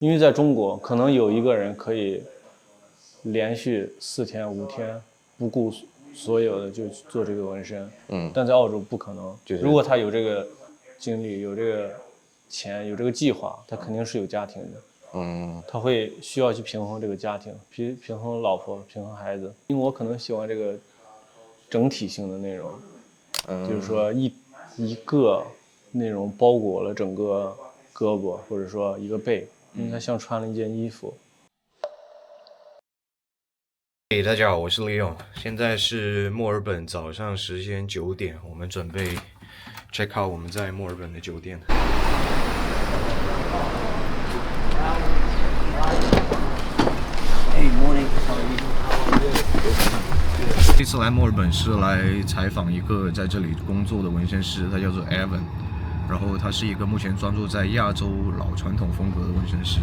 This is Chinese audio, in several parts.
因为在中国可能有一个人可以连续4天5天不顾所有的就做这个纹身，但在澳洲不可能。如果他有这个精力、有这个钱、有这个计划，他肯定是有家庭的。他会需要去平衡这个家庭，平衡老婆，平衡孩子。因为我可能喜欢这个整体性的内容，就是说一个内容包裹了整个胳膊，或者说一个背，因为它像穿了一件衣服。嘿，大家好，我是 Leo， 现在是墨尔本早上时间9点，我们准备 check out 我们在墨尔本的酒店。Hey, morning. 这次来墨尔本是来采访一个在这里工作的纹身师，他叫做 Evan， 然后他是一个目前专注在亚洲老传统风格的纹身师。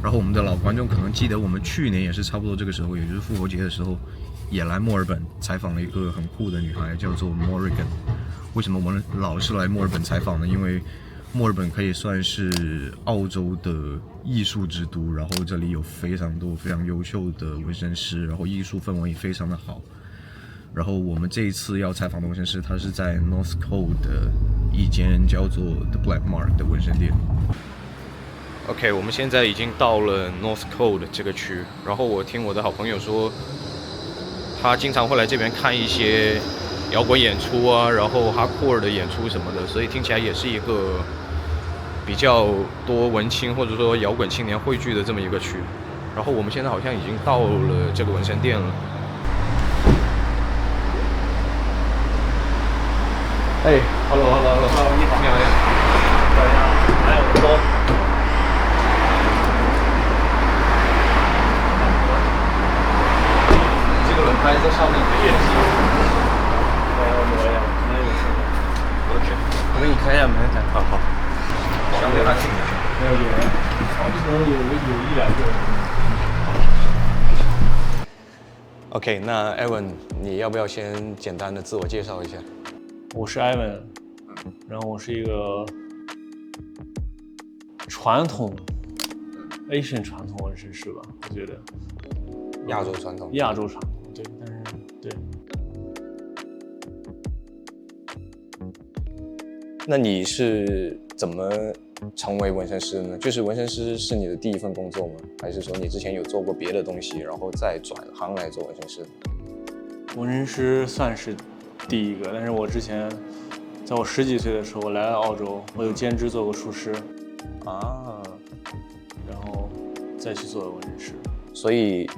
然后我们的老观众可能记得，我们去年也是差不多这个时候，也就是复活节的时候，也来墨尔本采访了一个很酷的女孩，叫做 Morrigan。为什么我们老是来墨尔本采访呢？因为墨尔本可以算是澳洲的艺术之都，然后这里有非常多非常优秀的纹身师，然后艺术氛围也非常的好。然后我们这一次要采访的纹身师，他是在 Northcote 的一间叫做 The Black Mark 的纹身店。OK， 我们现在已经到了 Northcote 这个区，然后我听我的好朋友说，他经常会来这边看一些摇滚演出啊，然后 hardcore 的演出什么的，所以听起来也是一个比较多文青或者说摇滚青年汇聚的这么一个区。然后我们现在好像已经到了这个纹身店了。哎 ，hello， 你好，你好，大家，来，我们走。还在上面的演习，我给你开一下门看。好，相对安静点。没有人，可能有1-2个人。OK， 那 Evan， 你要不要先简单的自我介绍一下？我是 Evan， 然后我是一个传统 Asian 传统纹身师吧，我觉得。亚洲传统。对，但是对。那你是怎么成为纹身师的呢？就是纹身师是你的第一份工作吗？还是说你之前有做过别的东西，然后再转行来做纹身师？纹身师算是第一个，但是我之前在我10几岁的时候，我来了澳洲，我有兼职做过厨师啊，然后再去做纹身师。所以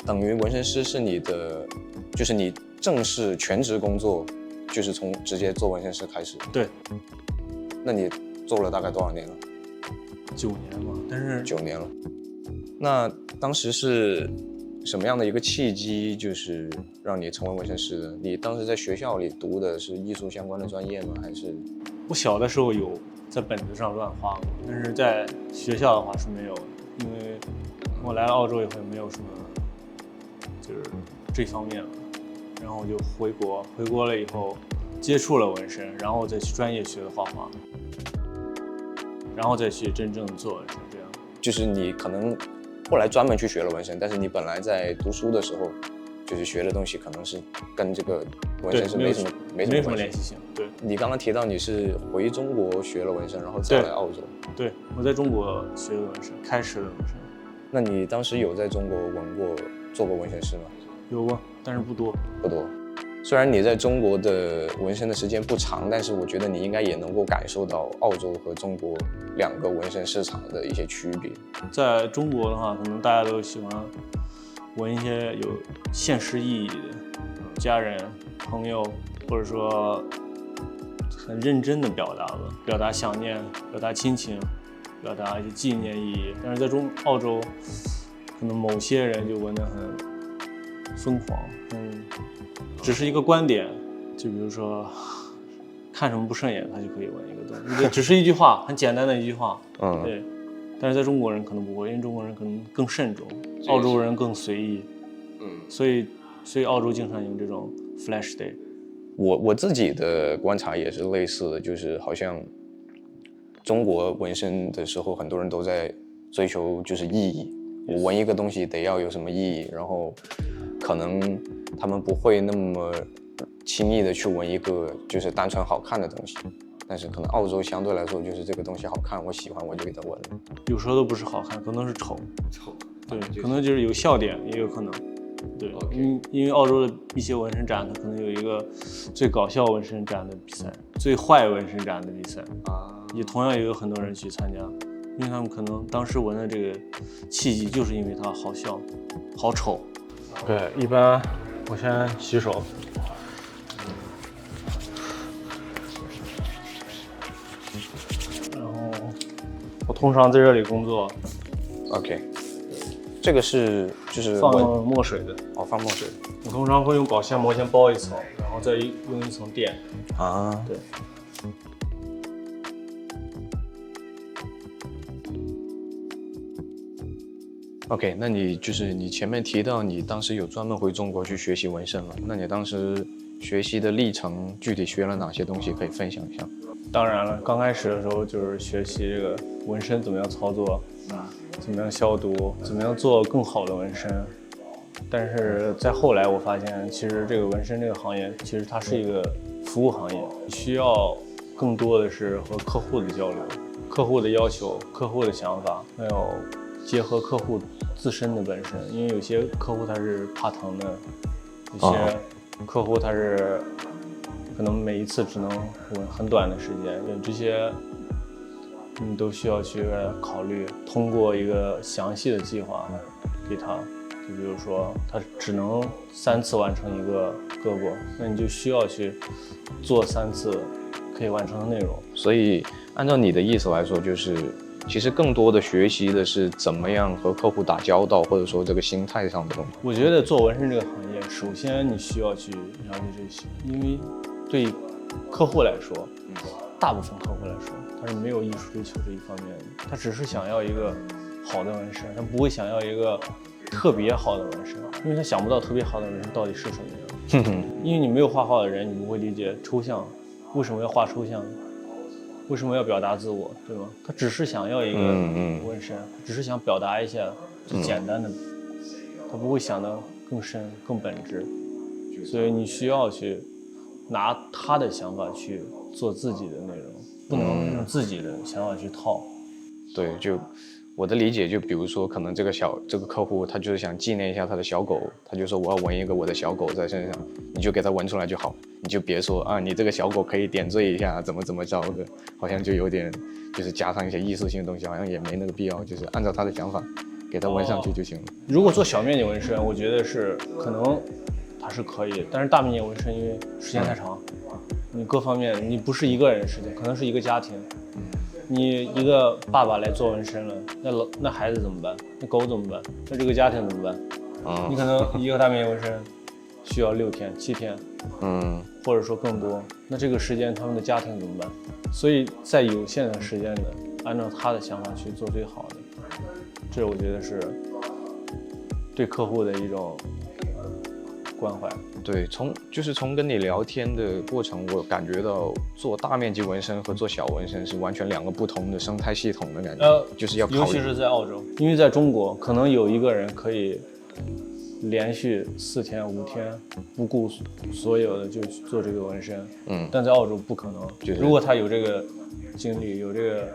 等于纹身师是你的，就是你正式全职工作，就是从直接做纹身师开始。对。那你做了大概多少年了？9年嘛，但是9年了。那当时是什么样的一个契机，就是让你成为纹身师的？你当时在学校里读的是艺术相关的专业吗？还是？我小的时候有在本子上乱画过，但是在学校的话是没有的，因为我来了澳洲以后也没有什么就是这方面了，然后我就回国了以后接触了纹身，然后再去专业学的画画，然后再去真正做纹身。这样就是你可能后来专门去学了纹身，但是你本来在读书的时候就是学的东西可能是跟这个纹身是没什么联系性。对，你刚刚提到你是回中国学了纹身，然后再来澳洲。对，我在中国学的纹身，开始的纹身。那你当时有在中国做过纹身师吗？有过，但是不多。虽然你在中国的纹身的时间不长，但是我觉得你应该也能够感受到澳洲和中国2个纹身市场的一些区别。在中国的话，可能大家都喜欢纹一些有现实意义的，家人、朋友，或者说很认真的表达想念，表达亲情，表达一些纪念意义。但是在澳洲，可能某些人就纹得很疯狂，只是一个观点，就比如说看什么不顺眼，他就可以纹一个东西，只是一句话，很简单的一句话，对。但是在中国人可能不会，因为中国人可能更慎重，澳洲人更随意，所以澳洲经常有这种 flash day。我自己的观察也是类似的，就是好像中国纹身的时候，很多人都在追求就是意义。我纹一个东西得要有什么意义，然后可能他们不会那么轻易的去纹一个就是单纯好看的东西，但是可能澳洲相对来说就是这个东西好看，我喜欢我就给它纹了。有时候都不是好看，可能是丑，对，可能就是有笑点，也有可能。对，因为澳洲的一些纹身展，它可能有一个最搞笑纹身展的比赛，最坏纹身展的比赛也同样也有很多人去参加，因为他们可能当时纹的这个契机就是因为它好笑、好丑。对，一般我先洗手，然后我通常在这里工作。OK。这个是就是放墨水的哦，放墨水。我通常会用保鲜膜先包一层，然后再用一层垫。对。OK， 那你就是你前面提到你当时有专门回中国去学习纹身了，那你当时学习的历程具体学了哪些东西可以分享一下？当然了，刚开始的时候就是学习这个纹身怎么样操作。怎么样消毒？怎么样做更好的纹身？但是在后来我发现，其实这个纹身这个行业，其实它是一个服务行业，需要更多的是和客户的交流，客户的要求、客户的想法，还有结合客户自身的本身。因为有些客户他是怕疼的，有些客户他是可能每一次只能纹很短的时间，这些。你都需要去考虑，通过一个详细的计划给他，就比如说他只能3次完成一个胳膊，那你就需要去做3次可以完成的内容。所以按照你的意思来说，就是其实更多的学习的是怎么样和客户打交道，或者说这个心态上的东西。我觉得做纹身这个行业，首先你需要去了解这些，因为对客户来说，大部分客户来说，他是没有艺术追求这一方面的，他只是想要一个好的纹身，他不会想要一个特别好的纹身，因为他想不到特别好的纹身到底是什么样。因为你没有画画的人，你不会理解抽象为什么要画抽象，为什么要表达自我，对吗？他只是想要一个纹身，只是想表达一下最简单的，他不会想得更深、更本质，所以你需要去拿他的想法去做自己的内容，不能用自己的想法去套。对，就我的理解，就比如说，可能这个客户他就是想纪念一下他的小狗，他就说我要纹一个我的小狗在身上，你就给他纹出来就好，你就别说啊，你这个小狗可以点缀一下，怎么着的，好像就有点就是加上一些艺术性的东西，好像也没那个必要，就是按照他的想法给他纹上去就行了。如果做小面积纹身，我觉得是可能它是可以，但是大面积纹身因为时间太长，你各方面你不是一个人时间，可能是一个家庭。你一个爸爸来做纹身了，那孩子怎么办？那狗怎么办？那这个家庭怎么办？你可能一个大面积纹身需要6天、7天，或者说更多。那这个时间他们的家庭怎么办？所以在有限的时间内，按照他的想法去做最好的，这我觉得是对客户的一种关怀。对，从跟你聊天的过程，我感觉到做大面积纹身和做小纹身是完全2个不同的生态系统的感觉，就是要考虑。尤其是在澳洲，因为在中国可能有一个人可以连续4天5天不顾所有的就做这个纹身，但在澳洲不可能。如果他有这个精力、有这个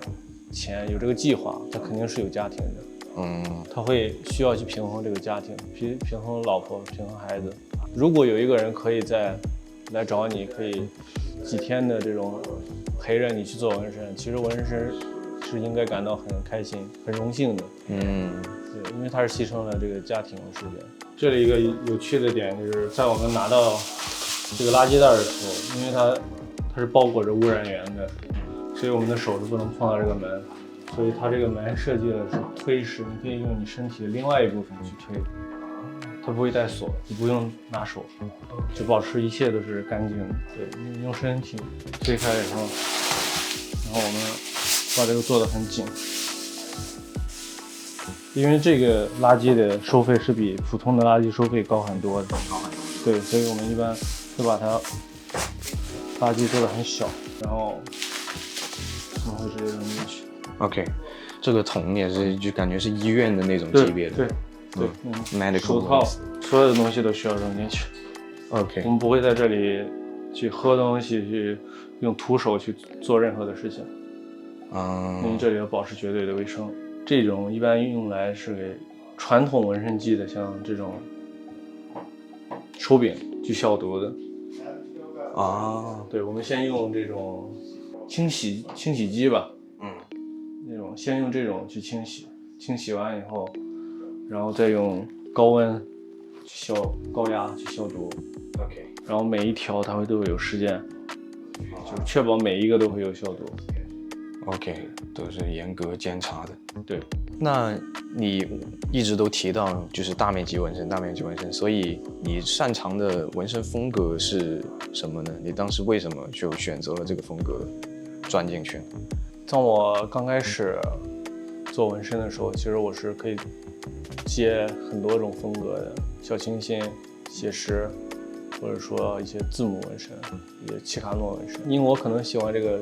钱、有这个计划，他肯定是有家庭的。他会需要去平衡这个家庭，平衡老婆、平衡孩子。如果有一个人可以来找你，可以几天的这种陪着你去做纹身，其实纹身是应该感到很开心、很荣幸的。对，因为他是牺牲了这个家庭的时间。这里一个有趣的点就是，在我们拿到这个垃圾袋的时候，因为它是包裹着污染源的，所以我们的手是不能碰到这个门。所以它这个门设计的是推式，你可以用你身体的另外一部分去推，它不会带锁，你不用拿手，就保持一切都是干净的。对，你用身体推开以后，然后我们把这个做得很紧，因为这个垃圾的收费是比普通的垃圾收费高很多的。对，所以我们一般会把它垃圾做得很小，然后我们会直接扔进去。OK，这个桶也是就感觉是医院的那种级别的。对，medical 手套，所有的东西都需要扔进去。OK， 我们不会在这里去喝东西，去用徒手去做任何的事情。因为这里要保持绝对的卫生。这种一般用来是给传统纹身技的，像这种手柄去消毒的。对，我们先用这种清洗机吧，那种先用这种去清洗，清洗完以后，然后再用高温去高压去消毒。OK， 然后每一条它都会有时间，就是确保每一个都会有消毒。OK， 都是严格监察的。对，那你一直都提到就是大面积纹身，所以你擅长的纹身风格是什么呢？你当时为什么就选择了这个风格钻进去？当我刚开始做纹身的时候，其实我是可以接很多种风格的，小清新、写实，或者说一些字母纹身，一些奇卡诺纹身。因为我可能喜欢这个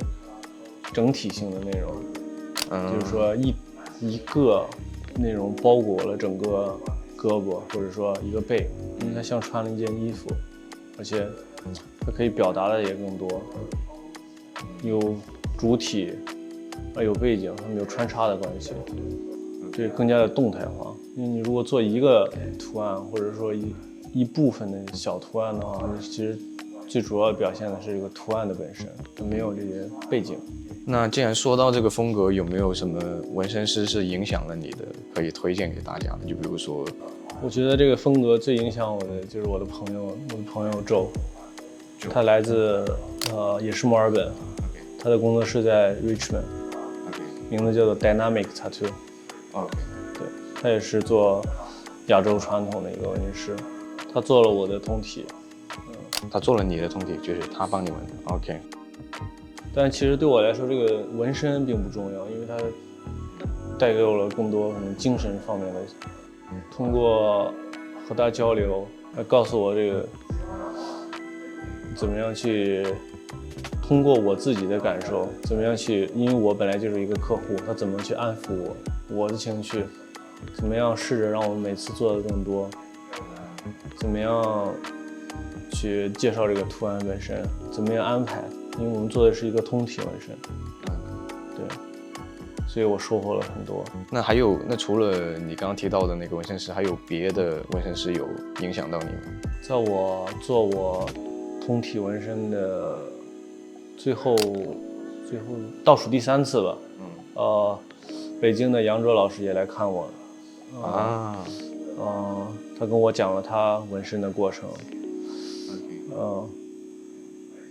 整体性的内容，就是说一个内容包裹了整个胳膊，或者说一个背，因为它像穿了一件衣服，而且它可以表达的也更多，有主体，有背景，它们有穿插的关系，这更加的动态化。因为你如果做一个图案，或者说一部分的小图案的话，其实最主要表现的是这个图案的本身，它没有这些背景。那既然说到这个风格，有没有什么纹身师是影响了你的，可以推荐给大家的？就比如说，我觉得这个风格最影响我的就是我的朋友Joe，他来自也是墨尔本，他的工作室在 Richmond，名字叫做 Dynamic Tattoo。对，他也是做亚洲传统的一个纹身师，他做了我的通体。他做了你的通体，就是他帮你纹的。OK。但其实对我来说，这个纹身并不重要，因为它带给我了更多可能精神方面的。通过和他交流，来告诉我这个怎么样去通过我自己的感受，怎么样去，因为我本来就是一个客户，他怎么去安抚我的情绪，怎么样试着让我每次做的更多，怎么样去介绍这个图案本身，怎么样安排。因为我们做的是一个通体纹身，对，所以我收获了很多。那除了你刚刚提到的那个纹身师，还有别的纹身师有影响到你吗？在我做我通体纹身的最后倒数第3次吧，北京的杨哲老师也来看我，他跟我讲了他纹身的过程，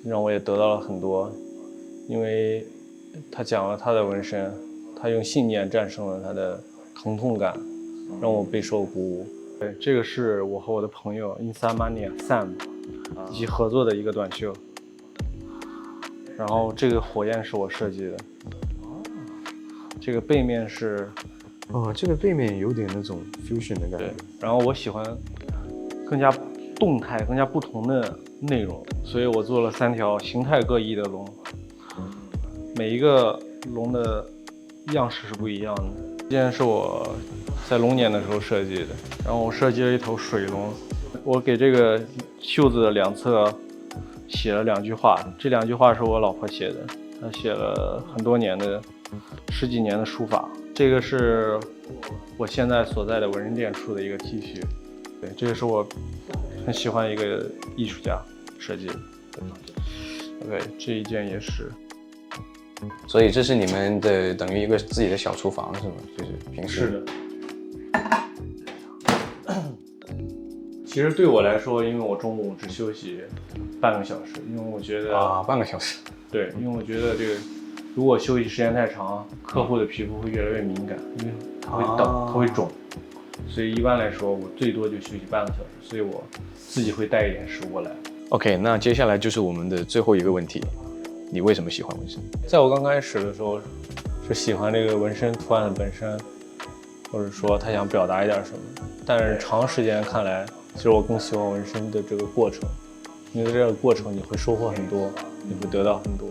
让我也得到了很多，因为他讲了他的纹身，他用信念战胜了他的疼痛感，让我备受鼓舞。对，这个是我和我的朋友 Insomnia Sam 一起合作的一个短袖，然后这个火焰是我设计的，这个背面是，这个背面有点那种 fusion 的感觉。对，然后我喜欢更加动态、更加不同的内容，所以我做了3条形态各异的龙，每一个龙的样式是不一样的。这件是我在龙年的时候设计的，然后我设计了一头水龙，我给这个袖子的2侧写了2句话，这2句话是我老婆写的，她写了很多年的10几年的书法。这个是我现在所在的纹身店出的一个 T 恤，对，这个是我很喜欢的一个艺术家设计的。对，这一件也是。所以这是你们的等于一个自己的小厨房是吗？就是平时。是的。其实对我来说，因为我中午只休息半个小时，因为我觉得半个小时。对，因为我觉得这个如果休息时间太长，客户的皮肤会越来越敏感，因为它会等，它会肿，所以一般来说我最多就休息半个小时，所以我自己会带一点食物来。OK， 那接下来就是我们的最后一个问题，你为什么喜欢纹身？在我刚开始的时候，是喜欢这个纹身图案的本身，或者说他想表达一点什么，但是长时间看来，其实我更喜欢纹身的这个过程，因为这个过程你会收获很多，你会得到很多。